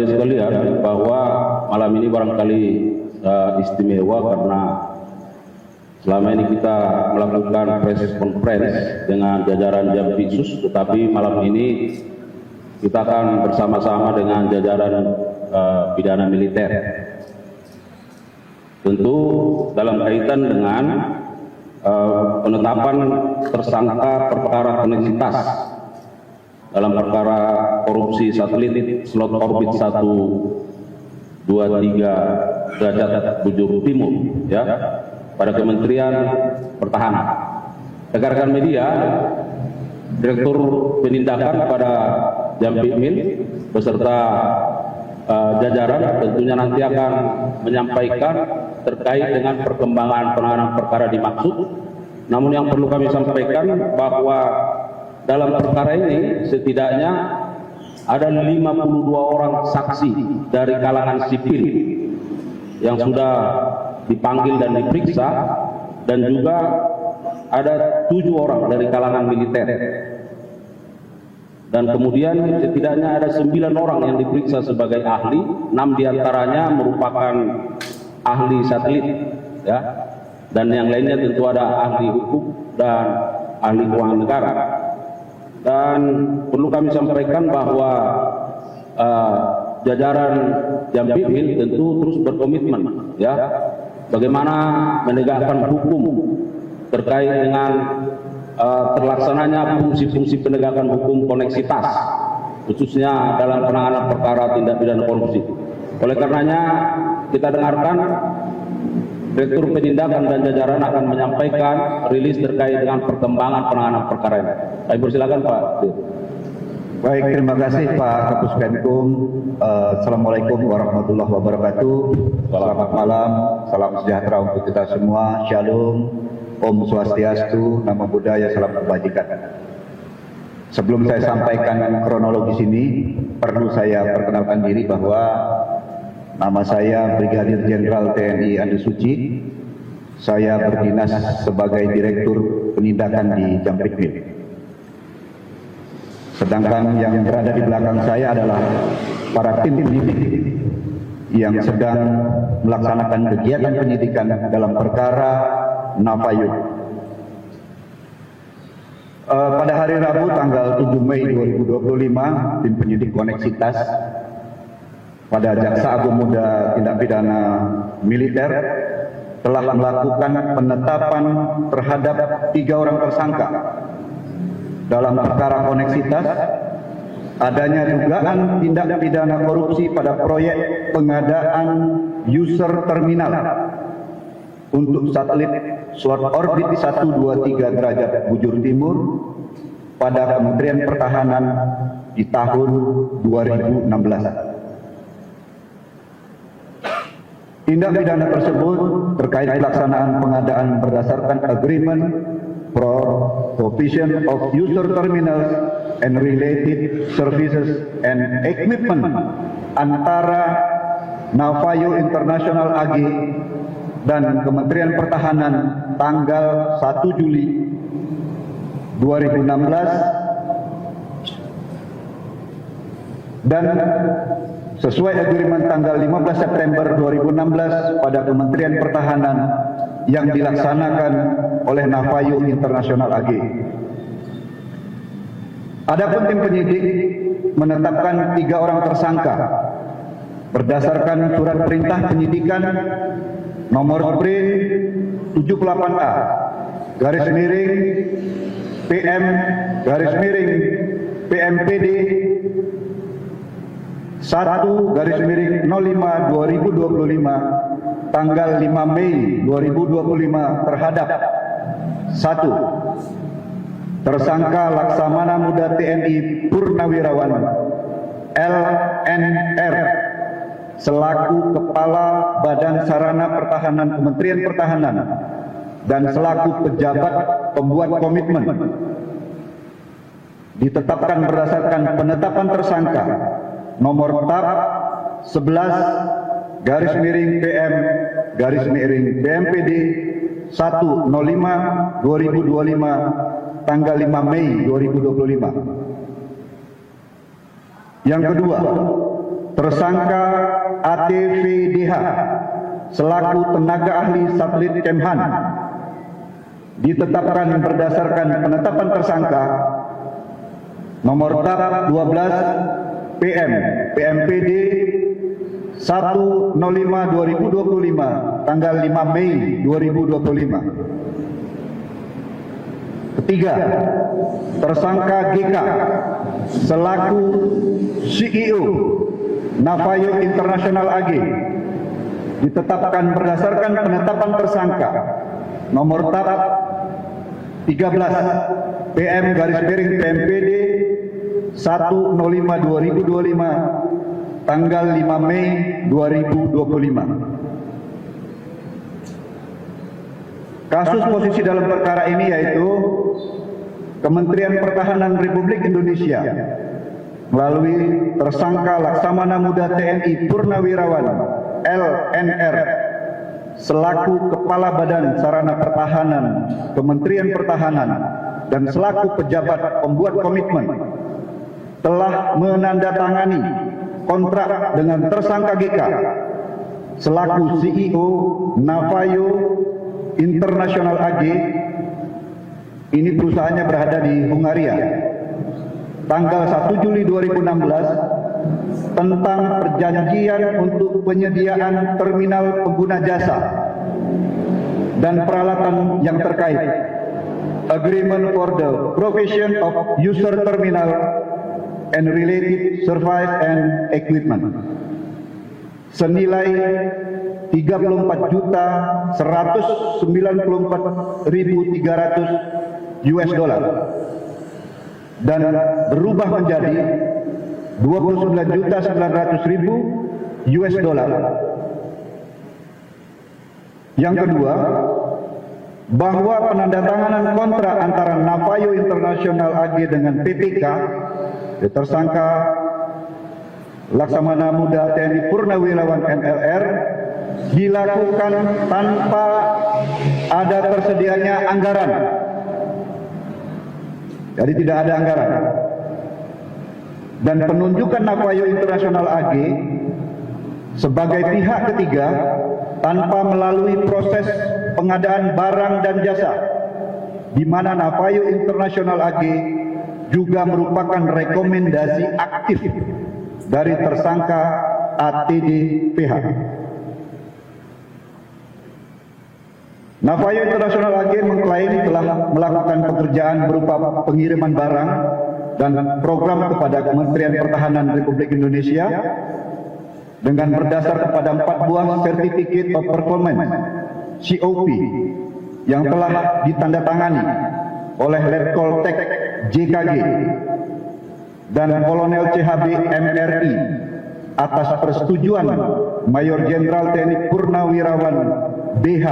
hadirin sekalian, bahwa malam ini barangkali istimewa karena selama ini kita melakukan press conference dengan jajaran Jampitsus, tetapi malam ini kita akan bersama-sama dengan jajaran pidana militer. Tentu dalam kaitan dengan penetapan tersangka perkara koneksitas dalam perkara korupsi satelit slot orbit 123 derajat bujur timur, ya, pada Kementerian Pertahanan. Rekan-rekan media, Direktur Penindakan pada Jampitmil beserta jajaran tentunya nanti akan menyampaikan terkait dengan perkembangan penanganan perkara dimaksud. Namun yang perlu kami sampaikan bahwa dalam perkara ini setidaknya ada 52 orang saksi dari kalangan sipil yang sudah dipanggil dan diperiksa, dan juga ada 7 orang dari kalangan militer. Dan kemudian setidaknya ada 9 orang yang diperiksa sebagai ahli, 6 diantaranya merupakan ahli satelit, ya, dan yang lainnya tentu ada ahli hukum dan ahli keuangan negara. Dan perlu kami sampaikan bahwa jajaran Jampitmil tentu terus berkomitmen, ya, bagaimana menegakkan hukum terkait dengan terlaksananya fungsi-fungsi penegakan hukum koneksitas, khususnya dalam penanganan perkara tindak pidana korupsi. Oleh karenanya kita dengarkan Direktur Penindakan dan jajaran akan menyampaikan rilis terkait dengan perkembangan penanganan perkara ini. Kami persilakan Pak. Baik, terima kasih Pak Kapus Penkum. Assalamualaikum warahmatullahi wabarakatuh. Selamat malam, salam sejahtera untuk kita semua. Shalom, Om Swastiastu, Namo Buddhaya, salam kebajikan. Sebelum saya sampaikan kronologis ini, perlu saya perkenalkan diri bahwa nama saya Brigadir Jenderal TNI Andi Suci. Saya berdinas sebagai Direktur Penindakan di Jampitmil. Sedangkan yang berada di belakang saya adalah para tim penyidik yang sedang melaksanakan kegiatan penyidikan dalam perkara Navayu. Pada hari Rabu tanggal 7 Mei 2025, tim penyidik koneksitas pada Jaksa Agung Muda Tindak Pidana Militer telah melakukan penetapan terhadap 3 orang tersangka dalam perkara koneksitas adanya dugaan tindak pidana korupsi pada proyek pengadaan user terminal untuk satelit slot orbit 123 derajat bujur timur pada Kementerian Pertahanan di tahun 2016. Tindak pidana tersebut terkait pelaksanaan pengadaan berdasarkan agreement provision of user terminals and related services and equipment antara Navayu International AG dan Kementerian Pertahanan tanggal 1 Juli 2016 dan sesuai agreement tanggal 15 September 2016 pada Kementerian Pertahanan yang dilaksanakan oleh Navayu International AG. Adapun tim penyidik menetapkan 3 orang tersangka berdasarkan surat perintah penyidikan nomor PRIN 78A garis miring PM garis miring PMPD 1 garis miring 05 2025 tanggal 5 Mei 2025 terhadap 1. Tersangka Laksamana Muda TNI Purnawirawan LNR selaku Kepala Badan Sarana Pertahanan Kementerian Pertahanan dan selaku pejabat pembuat komitmen ditetapkan berdasarkan penetapan tersangka nomor TAP 11 garis miring PM garis miring BMPD 105 2025 tanggal 5 Mei 2025. Yang kedua, tersangka ATVDH selaku tenaga ahli satelit Kemhan ditetapkan berdasarkan penetapan tersangka nomor TAP 12 PM PMPD 105/2025 tanggal 5 Mei 2025. Ketiga, tersangka GK selaku CEO Navayo International AG ditetapkan berdasarkan penetapan tersangka nomor TAP 13 PM PMPD 105/2025 tanggal 5 Mei 2025. Kasus posisi dalam perkara ini yaitu Kementerian Pertahanan Republik Indonesia melalui tersangka Laksamana Muda TNI Purnawirawan LNR selaku Kepala Badan Sarana Pertahanan Kementerian Pertahanan dan selaku pejabat pembuat komitmen telah menandatangani kontrak dengan tersangka GK selaku CEO Navayo International AG. Ini perusahaannya berada di Hungaria. Tanggal 1 Juli 2016 tentang perjanjian untuk penyediaan terminal pengguna jasa dan peralatan yang terkait. Agreement for the provision of user terminal and related service and equipment senilai 34.194.300 US dollar dan berubah menjadi 29.900.000 US dollar. Yang kedua, bahwa penandatanganan kontrak antara Navayo International AG dengan PPK tersangka Laksamana Muda TNI Purnawirawan NLR dilakukan tanpa ada tersedianya anggaran. Jadi tidak ada anggaran. Dan penunjukan Navayo International AG sebagai pihak ketiga tanpa melalui proses pengadaan barang dan jasa, di mana Navayo International AG juga merupakan rekomendasi aktif dari tersangka ATDPH. Navayo International AG mengklaim telah melakukan pekerjaan berupa pengiriman barang dan program kepada Kementerian Pertahanan Republik Indonesia dengan berdasar kepada 4 buah Certificate of Performance COP yang telah ditandatangani oleh Letkol Tek JKG dan Kolonel CHB MRI atas persetujuan Mayor Jenderal TNI Purnawirawan BH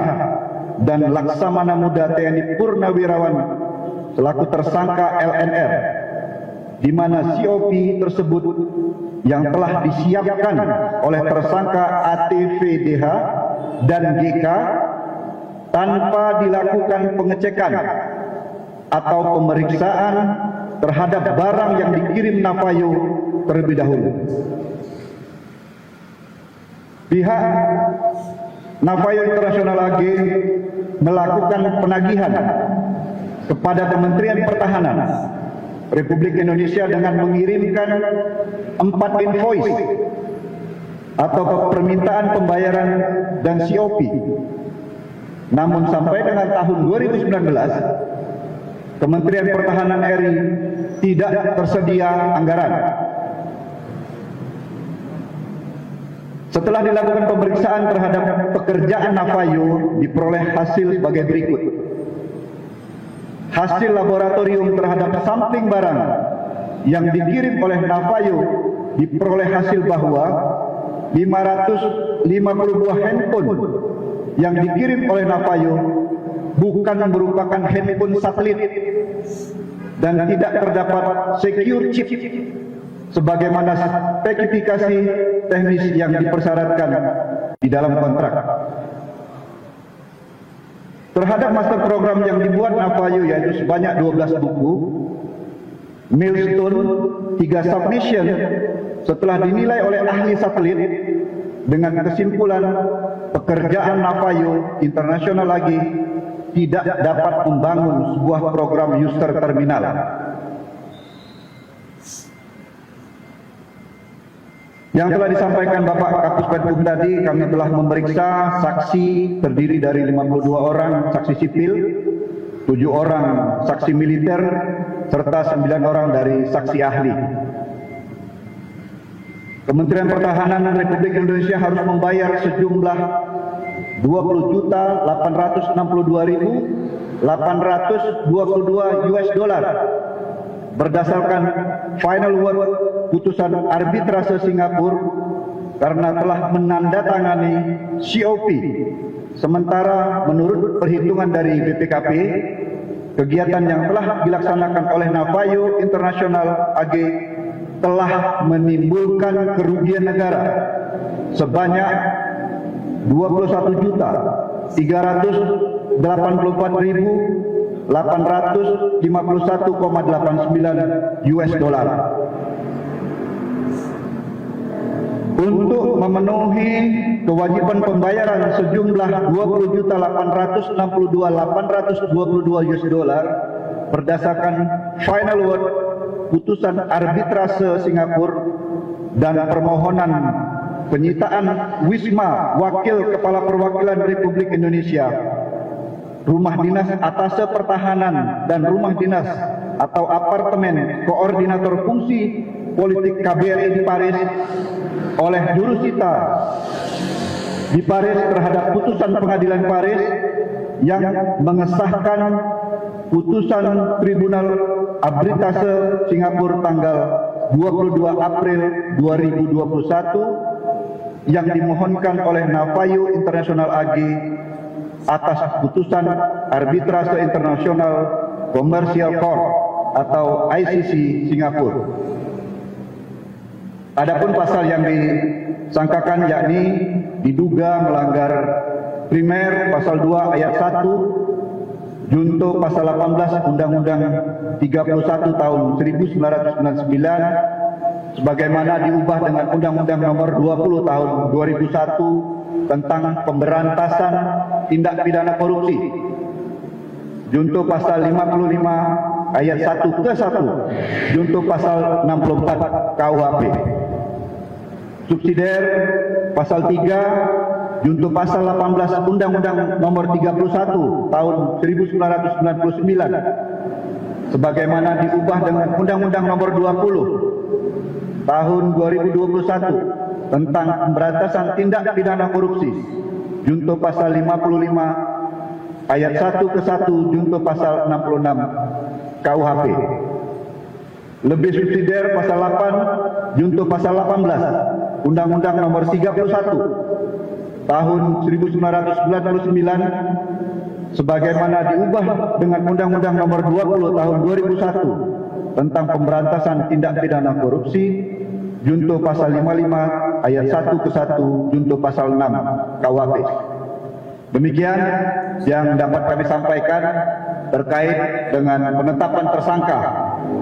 dan Laksamana Muda TNI Purnawirawan selaku tersangka LNR, di mana COP tersebut yang telah disiapkan oleh tersangka ATVDH dan GK tanpa dilakukan pengecekan atau pemeriksaan terhadap barang yang dikirim Navayo terlebih dahulu. Pihak Navayo International AG melakukan penagihan kepada Kementerian Pertahanan Republik Indonesia dengan mengirimkan 4 invoice atau permintaan pembayaran dan COP. Namun sampai dengan tahun 2019 Kementerian Pertahanan RI tidak tersedia anggaran. Setelah dilakukan pemeriksaan terhadap pekerjaan Navayo, diperoleh hasil sebagai berikut. Hasil laboratorium terhadap sampling barang yang dikirim oleh Navayo diperoleh hasil bahwa 550 buah handphone yang dikirim oleh Navayo bukan merupakan handphone satelit dan tidak terdapat secure chip sebagaimana spesifikasi teknis yang dipersyaratkan di dalam kontrak. Terhadap master program yang dibuat Navayo yaitu sebanyak 12 buku, milestone 3 submission setelah dinilai oleh ahli satelit dengan kesimpulan pekerjaan Navayo International lagi tidak dapat membangun sebuah program Yuster terminal. Yang telah disampaikan Bapak Kapus Penkum tadi, kami telah memeriksa saksi terdiri dari 52 orang saksi sipil, 7 orang saksi militer, serta 9 orang dari saksi ahli. Kementerian Pertahanan Republik Indonesia harus membayar sejumlah 20.862.822 US dollar berdasarkan final word putusan arbitrase Singapura karena telah menandatangani COP. Sementara menurut perhitungan dari BPKP, kegiatan yang telah dilaksanakan oleh Navayo International AG telah menimbulkan kerugian negara sebanyak 21.384.851,89 US dollar. Untuk memenuhi kewajiban pembayaran sejumlah 20.862.822 US dollar berdasarkan final word putusan arbitrase Singapura dan permohonan penyitaan Wisma Wakil Kepala Perwakilan Republik Indonesia, Rumah Dinas Atase Pertahanan dan Rumah Dinas atau Apartemen Koordinator Fungsi Politik KBRI di Paris oleh jurusita di Paris terhadap putusan Pengadilan Paris yang mengesahkan putusan Tribunal Arbitrase Singapura tanggal 22 April 2021 yang dimohonkan oleh Navayo International AG atas putusan Arbitrase Internasional Commercial Court atau ICC Singapura. Adapun pasal yang disangkakan yakni diduga melanggar primer pasal 2 ayat 1 junto pasal 18 Undang-Undang 31 tahun 1999 sebagaimana diubah dengan Undang-Undang nomor 20 tahun 2001 tentang pemberantasan tindak pidana korupsi. Junto pasal 55 ayat 1 ke 1 junto pasal 64 KUHP. Subsidiar pasal 3 junto pasal 18 Undang-Undang nomor 31 tahun 1999 sebagaimana diubah dengan Undang-Undang nomor 20 tahun 2021 tentang pemberantasan tindak pidana korupsi junto pasal 55 ayat 1 ke 1 junto pasal 66 KUHP. Lebih subsidiar pasal 8 junto pasal 18 Undang-Undang nomor 31 tahun 1999 sebagaimana diubah dengan Undang-Undang nomor 20 tahun 2001 tentang pemberantasan tindak pidana korupsi junto pasal 55 ayat 1 ke 1 junto pasal 6 KUHP. Demikian yang dapat kami sampaikan terkait dengan penetapan tersangka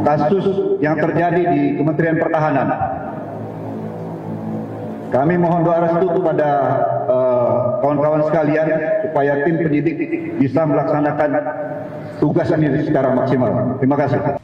kasus yang terjadi di Kementerian Pertahanan. Kami mohon doa restu kepada kawan-kawan sekalian supaya tim penyidik bisa melaksanakan tugas ini secara maksimal. Terima kasih.